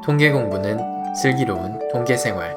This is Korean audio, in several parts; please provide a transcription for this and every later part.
통계 공부는 슬기로운 통계생활.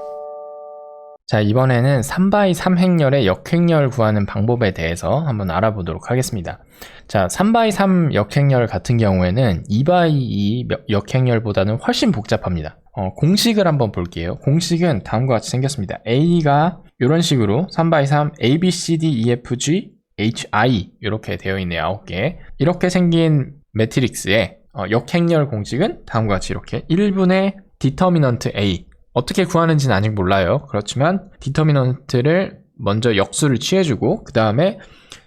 자, 이번에는 3x3 행렬의 역행렬 구하는 방법에 대해서 한번 알아보도록 하겠습니다. 자, 3x3 역행렬 같은 경우에는 2x2 역행렬보다는 훨씬 복잡합니다. 공식을 한번 볼게요. 공식은 다음과 같이 생겼습니다. A가 이런 식으로 3x3 A, B, C, D, E, F, G, H, I 이렇게 되어 있네요. 9개. 이렇게 생긴 매트릭스의 역행렬 공식은 다음과 같이 이렇게 1분의 디터미넌트 A, 어떻게 구하는지는 아직 몰라요. 그렇지만 디터미넌트를 먼저 역수를 취해주고 그 다음에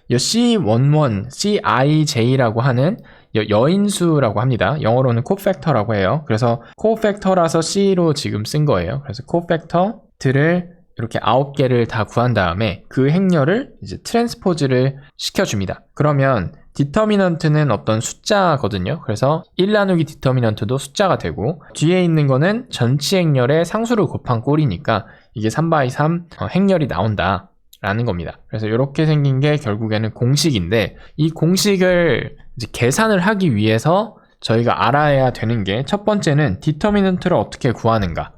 C11, Cij라고 하는 여인수라고 합니다. 영어로는 코팩터라고 해요. 그래서 코팩터라서 C로 지금 쓴 거예요. 그래서 코팩터들을 이렇게 9개를 다 구한 다음에 그 행렬을 이제 트랜스포즈를 시켜줍니다. 그러면 디터미넌트는 어떤 숫자거든요. 그래서 1 나누기 디터미넌트도 숫자가 되고 뒤에 있는 거는 전치 행렬의 상수를 곱한 꼴이니까 이게 3x3 행렬이 나온다 라는 겁니다. 그래서 이렇게 생긴 게 결국에는 공식인데 이 공식을 이제 계산을 하기 위해서 저희가 알아야 되는 게 첫 번째는 디터미넌트를 어떻게 구하는가,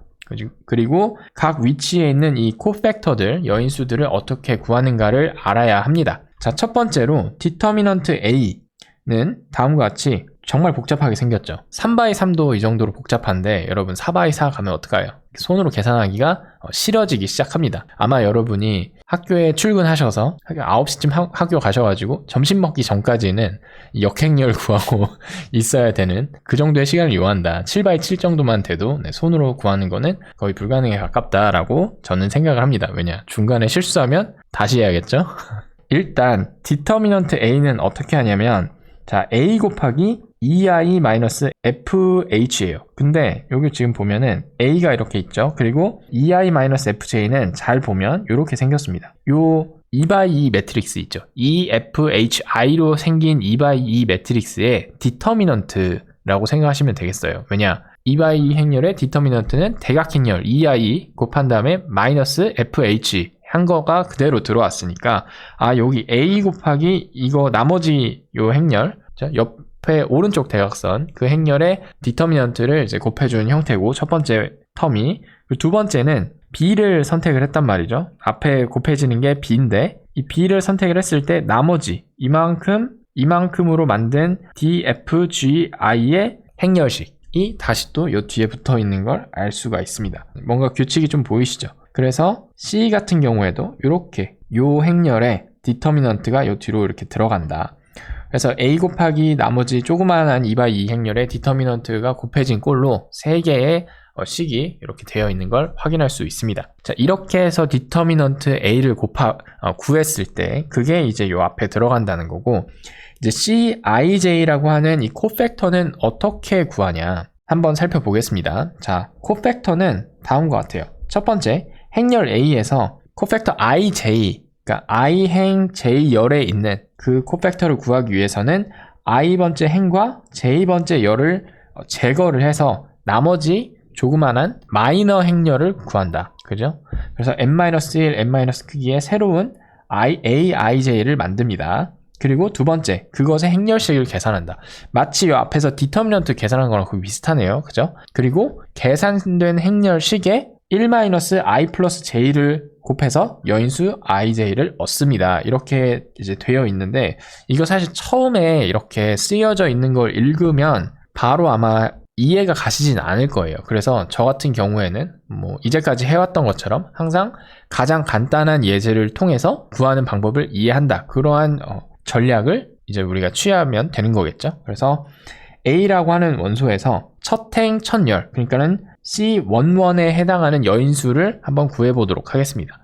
그리고 각 위치에 있는 이 코팩터들, 여인수들을 어떻게 구하는가를 알아야 합니다. 자, 첫 번째로 디터미넌트 A는 다음과 같이 정말 복잡하게 생겼죠. 3x3도 이 정도로 복잡한데 여러분 4x4 가면 어떡해요? 손으로 계산하기가 싫어지기 시작합니다. 아마 여러분이 학교에 출근하셔서 9시쯤 학교 가셔가지고 점심 먹기 전까지는 역행렬 구하고 있어야 되는 그 정도의 시간을 요한다. 7x7 정도만 돼도 손으로 구하는 거는 거의 불가능에 가깝다라고 저는 생각을 합니다. 왜냐? 중간에 실수하면 다시 해야겠죠? 일단 디터미넌트 A는 어떻게 하냐면 자, A 곱하기 2i-fh예요. 근데 여기 지금 보면은 A가 이렇게 있죠. 그리고 2i-fj는 잘 보면 이렇게 생겼습니다. 요 2x2 매트릭스 있죠. EFHI로 생긴 2x2 매트릭스의 디터미넌트라고 생각하시면 되겠어요. 왜냐? 2x2 행렬의 디터미넌트는 대각행렬 2i 곱한 다음에 마이너스 fh 한 거가 그대로 들어왔으니까 여기 A 곱하기 이거 나머지 요 행렬, 옆에 오른쪽 대각선 그 행렬의 디터미넌트를 이제 곱해주는 형태고 첫 번째 텀이, 두 번째는 B를 선택을 했단 말이죠. 앞에 곱해지는 게 B인데 이 B를 선택을 했을 때 나머지 이만큼으로 만든 DFGI의 행렬식이 다시 또 요 뒤에 붙어 있는 걸 알 수가 있습니다. 뭔가 규칙이 좀 보이시죠? 그래서 C 같은 경우에도 이렇게 요 행렬에 디터미넌트가 요 뒤로 이렇게 들어간다. 그래서 A 곱하기 나머지 조그마한 2x2 행렬에 디터미넌트가 곱해진 꼴로 3개의 식이 이렇게 되어 있는 걸 확인할 수 있습니다. 자, 이렇게 해서 디터미넌트 A를 구했을 때 그게 이제 요 앞에 들어간다는 거고, 이제Cij라고 하는 이 코팩터는 어떻게 구하냐 한번 살펴보겠습니다. 자, 코팩터는 다음과 같아요. 첫 번째, 행렬 A에서 코팩터 ij, 그러니까 i행 j열에 있는 그 코팩터를 구하기 위해서는 i번째 행과 j번째 열을 제거를 해서 나머지 조그만한 마이너 행렬을 구한다. 그죠? 그래서 n-1, n- 크기의 새로운 aij를 만듭니다. 그리고 두 번째, 그것의 행렬식을 계산한다. 마치 이 앞에서 디터미넌트 계산한 거랑 거의 비슷하네요. 그죠? 그리고 계산된 행렬식에 1-i 플러스 j를 곱해서 여인수 ij를 얻습니다. 이렇게 이제 되어 있는데 이거 사실 처음에 이렇게 쓰여져 있는 걸 읽으면 바로 아마 이해가 가시진 않을 거예요. 그래서 저 같은 경우에는 뭐 이제까지 해왔던 것처럼 항상 가장 간단한 예제를 통해서 구하는 방법을 이해한다. 그러한 전략을 이제 우리가 취하면 되는 거겠죠. 그래서 A라고 하는 원소에서 첫행 첫열, 그러니까는 C11에 해당하는 여인수를 한번 구해보도록 하겠습니다.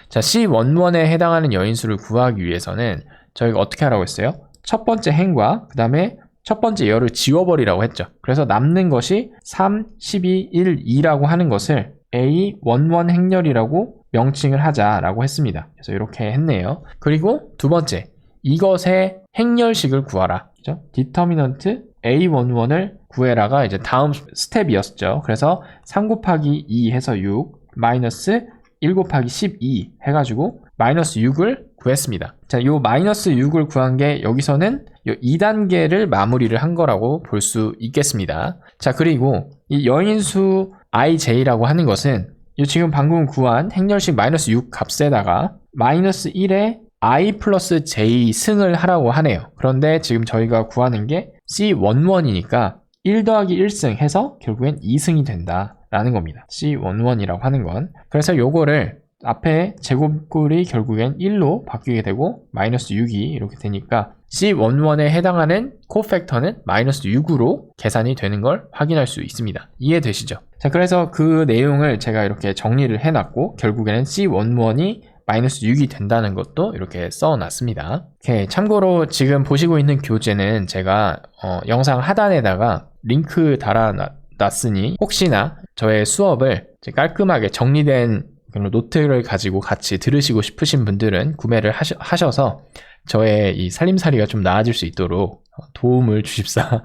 자, C11에 해당하는 여인수를 구하기 위해서는 저희가 어떻게 하라고 했어요? 첫 번째 행과 그 다음에 첫 번째 열을 지워버리라고 했죠. 그래서 남는 것이 3, 12, 1, 2라고 하는 것을 A11 행렬이라고 명칭을 하자라고 했습니다. 그래서 이렇게 했네요. 그리고 두 번째, 이것의 행렬식을 구하라. 그죠? 디터미넌트 A11을 구해라가 이제 다음 스텝이었죠. 그래서 3 곱하기 2 해서 6 마이너스 1 곱하기 12 해가지고 마이너스 6을 구했습니다. 자, 요 마이너스 6을 구한 게 여기서는 요 2단계를 마무리를 한 거라고 볼 수 있겠습니다. 자, 그리고 이 여인수 ij라고 하는 것은 요 지금 방금 구한 행렬식 마이너스 6 값에다가 마이너스 1에 i 플러스 j 승을 하라고 하네요. 그런데 지금 저희가 구하는 게 C11이니까 1 더하기 1승 해서 결국엔 2승이 된다라는 겁니다. C11이라고 하는 건. 그래서 요거를 앞에 제곱꼴이 결국엔 1로 바뀌게 되고 마이너스 6이 이렇게 되니까 C11에 해당하는 코팩터는 마이너스 6으로 계산이 되는 걸 확인할 수 있습니다. 이해되시죠? 자, 그래서 그 내용을 제가 이렇게 정리를 해놨고 결국에는 C11이 마이너스 6이 된다는 것도 이렇게 써놨습니다. 오케이, 참고로 지금 보시고 있는 교재는 제가 영상 하단에다가 링크 달아놨으니 혹시나 저의 수업을 깔끔하게 정리된 노트를 가지고 같이 들으시고 싶으신 분들은 구매를 하셔서 저의 이 살림살이가 좀 나아질 수 있도록 도움을 주십사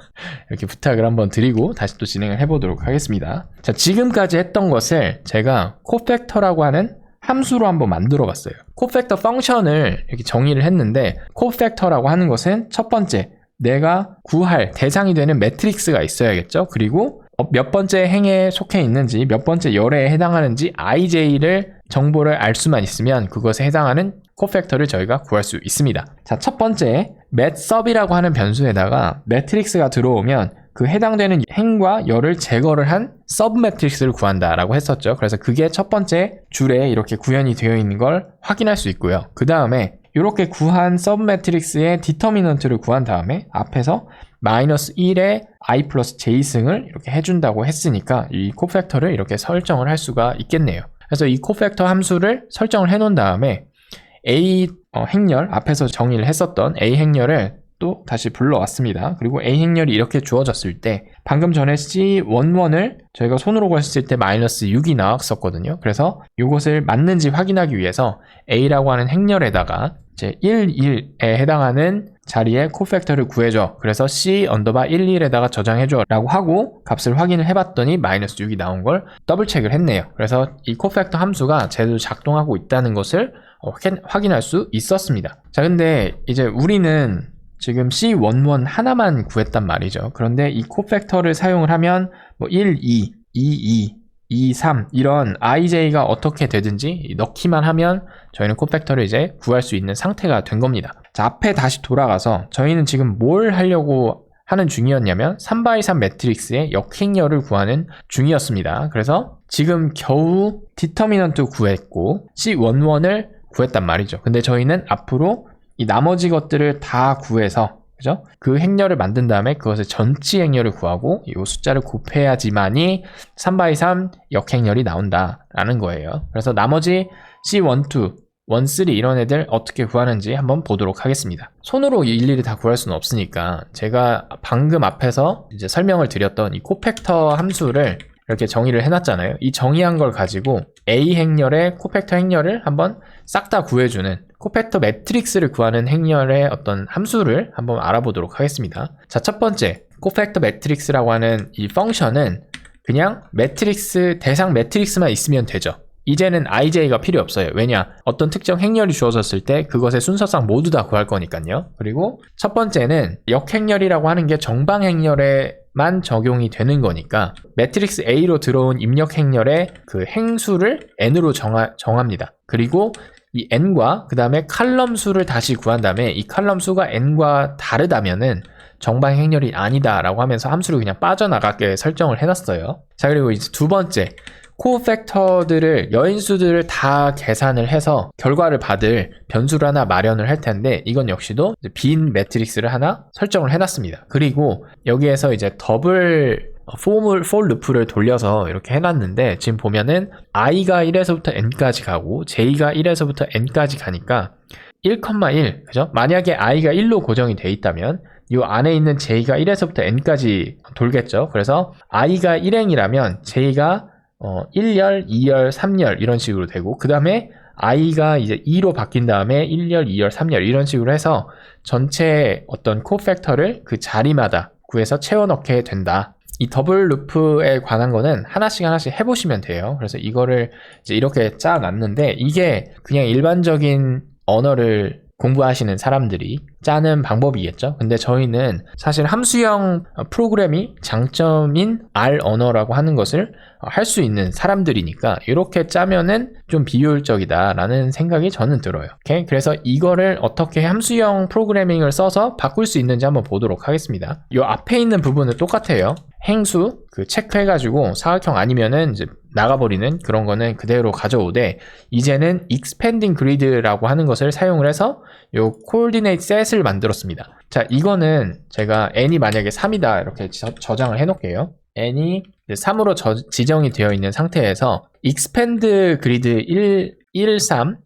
이렇게 부탁을 한번 드리고 다시 또 진행을 해보도록 하겠습니다. 자, 지금까지 했던 것을 제가 코팩터라고 하는 함수로 한번 만들어 봤어요. 코팩터 펑션을 이렇게 정의를 했는데 코팩터라고 하는 것은 첫 번째, 내가 구할 대상이 되는 매트릭스가 있어야겠죠. 그리고 몇 번째 행에 속해 있는지 몇 번째 열에 해당하는지 ij를 정보를 알 수만 있으면 그것에 해당하는 코팩터를 저희가 구할 수 있습니다. 자, 첫 번째 맷섭이라고 하는 변수에다가 매트릭스가 들어오면 그 해당되는 행과 열을 제거를 한 서브 매트릭스를 구한다라고 했었죠. 그래서 그게 첫 번째 줄에 이렇게 구현이 되어 있는 걸 확인할 수 있고요. 그 다음에 이렇게 구한 서브 매트릭스의 디터미넌트를 구한 다음에 앞에서 마이너스 1에 i 플러스 j승을 이렇게 해준다고 했으니까 이 코팩터를 이렇게 설정을 할 수가 있겠네요. 그래서 이 코팩터 함수를 설정을 해 놓은 다음에 a 행렬 앞에서 정의를 했었던 a 행렬을 또 다시 불러왔습니다. 그리고 a 행렬이 이렇게 주어졌을 때 방금 전에 C11을 저희가 손으로 구했을 때 마이너스 6이 나왔었거든요. 그래서 이것을 맞는지 확인하기 위해서 a라고 하는 행렬에다가 이제 11에 해당하는 자리에 코팩터를 구해줘. 그래서 C 언더바 11에다가 저장해줘 라고 하고 값을 확인을 해봤더니 마이너스 6이 나온 걸 더블 체크를 했네요. 그래서 이 코팩터 함수가 제대로 작동하고 있다는 것을 확인할 수 있었습니다. 자, 근데 이제 우리는 지금 C11 하나만 구했단 말이죠. 그런데 이 코팩터를 사용을 하면 뭐 1, 2, 2, 2, 3 이런 ij가 어떻게 되든지 넣기만 하면 저희는 코팩터를 이제 구할 수 있는 상태가 된 겁니다. 자, 앞에 다시 돌아가서 저희는 지금 뭘 하려고 하는 중이었냐면 3x3 매트릭스의 역행열을 구하는 중이었습니다. 그래서 지금 겨우 디터미넌트 구했고 C11을 구했단 말이죠. 근데 저희는 앞으로 이 나머지 것들을 다 구해서 그죠? 그 행렬을 만든 다음에 그것의 전치 행렬을 구하고 이 숫자를 곱해야지만이 3x3 역행렬이 나온다라는 거예요. 그래서 나머지 C12, 1, 3 이런 애들 어떻게 구하는지 한번 보도록 하겠습니다. 손으로 일일이 다 구할 수는 없으니까 제가 방금 앞에서 이제 설명을 드렸던 이 코팩터 함수를 이렇게 정의를 해놨잖아요. 이 정의한 걸 가지고 A 행렬의 코팩터 행렬을 한번 싹 다 구해주는 코팩터 매트릭스를 구하는 행렬의 어떤 함수를 한번 알아보도록 하겠습니다. 자, 첫 번째 코팩터 매트릭스라고 하는 이 펑션은 그냥 매트릭스, 대상 매트릭스만 있으면 되죠. 이제는 ij가 필요 없어요. 왜냐? 어떤 특정 행렬이 주어졌을 때 그것의 순서상 모두 다 구할 거니까요. 그리고 첫 번째는 역행렬이라고 하는 게 정방 행렬에만 적용이 되는 거니까 매트릭스 A로 들어온 입력 행렬의 그 행수를 n으로 정합니다. 그리고 이 n과 그 다음에 칼럼 수를 다시 구한 다음에 이 칼럼 수가 n과 다르다면은 정방 행렬이 아니다 라고 하면서 함수를 그냥 빠져나가게 설정을 해놨어요. 자, 그리고 이제 두 번째 코팩터들을 여인수들을 다 계산을 해서 결과를 받을 변수를 하나 마련을 할 텐데 이건 역시도 빈 매트릭스를 하나 설정을 해놨습니다. 그리고 여기에서 이제 더블 for 루프를 돌려서 이렇게 해놨는데 지금 보면은 i가 1에서부터 n까지 가고 j가 1에서부터 n까지 가니까 1,1 그죠? 만약에 i가 1로 고정이 돼 있다면 이 안에 있는 j가 1에서부터 n까지 돌겠죠. 그래서 i가 1행이라면 j가 1열, 2열, 3열 이런 식으로 되고 그 다음에 i가 이제 2로 바뀐 다음에 1열, 2열, 3열 이런 식으로 해서 전체 어떤 코팩터를 그 자리마다 구해서 채워 넣게 된다 이 더블 루프에 관한 거는 하나씩 해보시면 돼요. 그래서 이거를 이제 이렇게 짜놨는데 이게 그냥 일반적인 언어를 공부하시는 사람들이 짜는 방법이겠죠. 근데 저희는 사실 함수형 프로그래밍이 장점인 R 언어라고 하는 것을 할 수 있는 사람들이니까 이렇게 짜면은 좀 비효율적이다라는 생각이 저는 들어요. 오케이? 그래서 이거를 어떻게 함수형 프로그래밍을 써서 바꿀 수 있는지 한번 보도록 하겠습니다. 이 앞에 있는 부분은 똑같아요. 행수 체크해가지고 사각형 아니면은 이제 나가버리는 그런 거는 그대로 가져오되 이제는 expanding grid라고 하는 것을 사용을 해서 요 coordinate set을 만들었습니다. 자, 이거는 제가 n이 만약에 3이다 이렇게 저장을 해놓을게요. n이 3으로 지정이 되어 있는 상태에서 expand grid 1, 3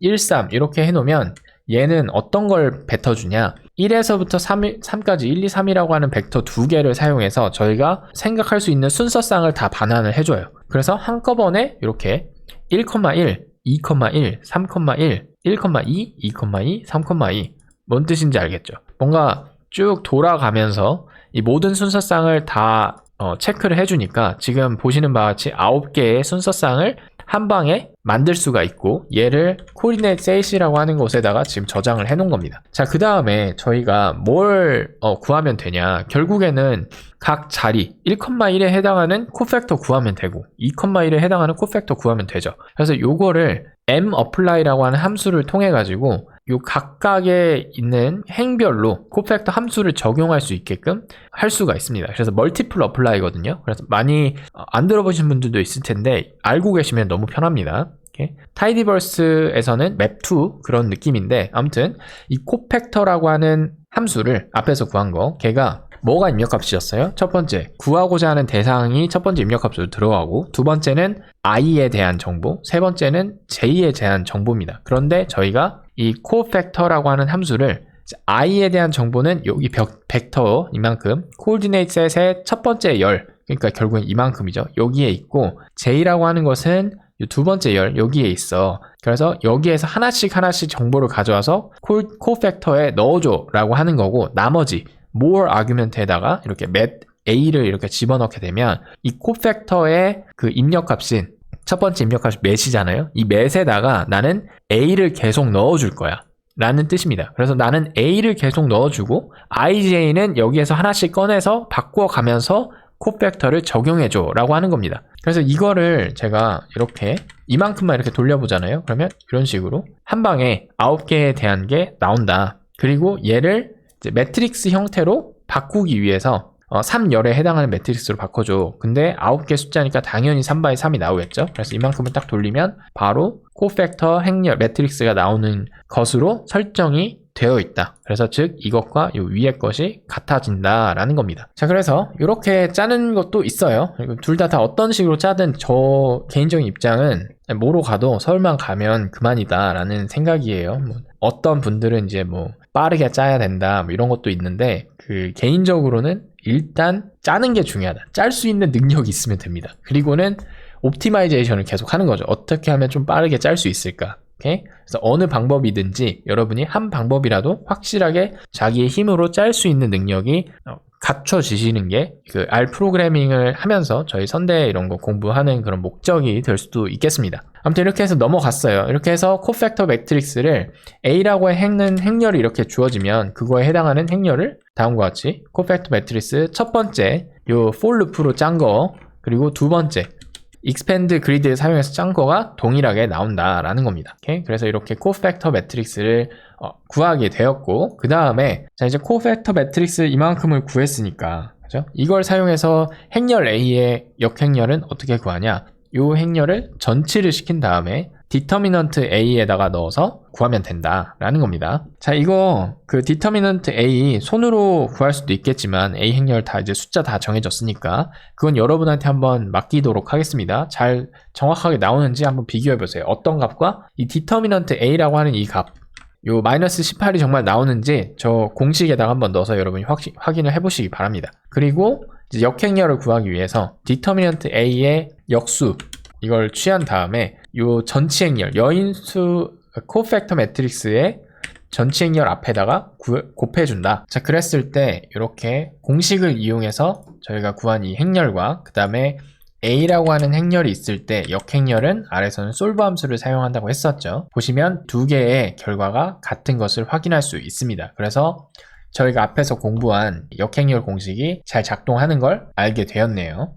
이렇게 해놓으면 얘는 어떤 걸 뱉어주냐 1에서부터 3까지 1, 2, 3이라고 하는 벡터 두 개를 사용해서 저희가 생각할 수 있는 순서쌍을 다 반환을 해줘요. 그래서 한꺼번에 이렇게 1,1, 2,1, 3,1, 1,2, 2,2, 3,2 뭔 뜻인지 알겠죠? 뭔가 쭉 돌아가면서 이 모든 순서쌍을 다 체크를 해주니까 지금 보시는 바와 같이 9개의 순서쌍을 한 방에 만들 수가 있고 얘를 coordinate set이라고 하는 곳에다가 지금 저장을 해 놓은 겁니다. 자, 그 다음에 저희가 뭘 구하면 되냐, 결국에는 각 자리 1,1에 해당하는 코팩터 구하면 되고 2,1에 해당하는 코팩터 구하면 되죠. 그래서 요거를 mapply라고 하는 함수를 통해 가지고 요 각각에 있는 행별로 코팩터 함수를 적용할 수 있게끔 할 수가 있습니다. 그래서 멀티플 어플라이거든요. 그래서 많이 안 들어보신 분들도 있을 텐데 알고 계시면 너무 편합니다. 타이디버스에서는 map2 그런 느낌인데 아무튼 이 코팩터라고 하는 함수를 앞에서 구한 거 걔가 뭐가 입력값이었어요? 첫 번째, 구하고자 하는 대상이 첫 번째 입력값으로 들어가고 두 번째는 i에 대한 정보, 세 번째는 j에 대한 정보입니다. 그런데 저희가 이 코팩터라고 하는 함수를 i에 대한 정보는 여기 벡터 이만큼, coordinate set의 첫 번째 열, 그러니까 결국엔 이만큼이죠. 여기에 있고 j라고 하는 것은 이 두 번째 열 여기에 있어. 그래서 여기에서 하나씩 정보를 가져와서 코팩터에 넣어줘 라고 하는 거고 나머지 more argument에다가 이렇게 met a를 이렇게 집어넣게 되면 이 코팩터의 그 입력값인 첫 번째 입력값이 met이잖아요. 이 met에다가 나는 a를 계속 넣어줄 거야 라는 뜻입니다. 그래서 나는 a를 계속 넣어주고 ij는 여기에서 하나씩 꺼내서 바꿔가면서 코팩터를 적용해줘 라고 하는 겁니다. 그래서 이거를 제가 이렇게 이만큼만 이렇게 돌려보잖아요. 그러면 이런 식으로 한 방에 9개에 대한 게 나온다. 그리고 얘를 이제 매트릭스 형태로 바꾸기 위해서 3열에 해당하는 매트릭스로 바꿔줘. 근데 9개 숫자니까 당연히 3/3이 나오겠죠. 그래서 이만큼을 딱 돌리면 바로 코팩터 행렬 매트릭스가 나오는 것으로 설정이 되어 있다. 그래서 즉 이것과 이 위에 것이 같아진다 라는 겁니다. 자, 그래서 이렇게 짜는 것도 있어요. 둘 다 어떤 식으로 짜든 저 개인적인 입장은 뭐로 가도 서울만 가면 그만이다 라는 생각이에요. 어떤 분들은 이제 빠르게 짜야 된다 이런 것도 있는데 그 개인적으로는 일단 짜는 게 중요하다. 짤 수 있는 능력이 있으면 됩니다. 그리고는 옵티마이제이션을 계속 하는 거죠. 어떻게 하면 좀 빠르게 짤 수 있을까? 오케이? 그래서 어느 방법이든지 여러분이 한 방법이라도 확실하게 자기의 힘으로 짤 수 있는 능력이 갖춰지시는 게 그 R 프로그래밍을 하면서 저희 선대 이런 거 공부하는 그런 목적이 될 수도 있겠습니다. 아무튼 이렇게 해서 넘어갔어요. 이렇게 해서 코팩터 매트릭스를 A라고 하는 행렬이 이렇게 주어지면 그거에 해당하는 행렬을 다음과 같이 코팩터 매트릭스 첫 번째 요 for loop로 짠 거 그리고 두 번째 expand grid를 사용해서 짠 거가 동일하게 나온다라는 겁니다. 오케이? 그래서 이렇게 코팩터 매트릭스를 구하게 되었고 그 다음에 자 이제 코팩터 매트릭스 이만큼을 구했으니까 그죠? 이걸 사용해서 행렬 A의 역행렬은 어떻게 구하냐? 이 행렬을 전치를 시킨 다음에 디터미넌트 A에다가 넣어서 구하면 된다라는 겁니다. 자, 이거 그 디터미넌트 A 손으로 구할 수도 있겠지만 A 행렬 다 이제 숫자 다 정해졌으니까 그건 여러분한테 한번 맡기도록 하겠습니다. 잘 정확하게 나오는지 한번 비교해 보세요. 어떤 값과 이 디터미넌트 A라고 하는 이 값, 요 마이너스 18이 정말 나오는지 저 공식에다가 한번 넣어서 여러분이 확인을 해보시기 바랍니다. 그리고 이제 역행렬을 구하기 위해서 디터미넌트 A의 역수 이걸 취한 다음에 요 전치 행렬 여인수 코팩터 매트릭스의 전치 행렬 앞에다가 곱해준다. 자, 그랬을 때 이렇게 공식을 이용해서 저희가 구한 이 행렬과 그 다음에 A라고 하는 행렬이 있을 때 역행렬은 아래서는 솔브 함수를 사용한다고 했었죠. 보시면 두 개의 결과가 같은 것을 확인할 수 있습니다. 그래서 저희가 앞에서 공부한 역행렬 공식이 잘 작동하는 걸 알게 되었네요.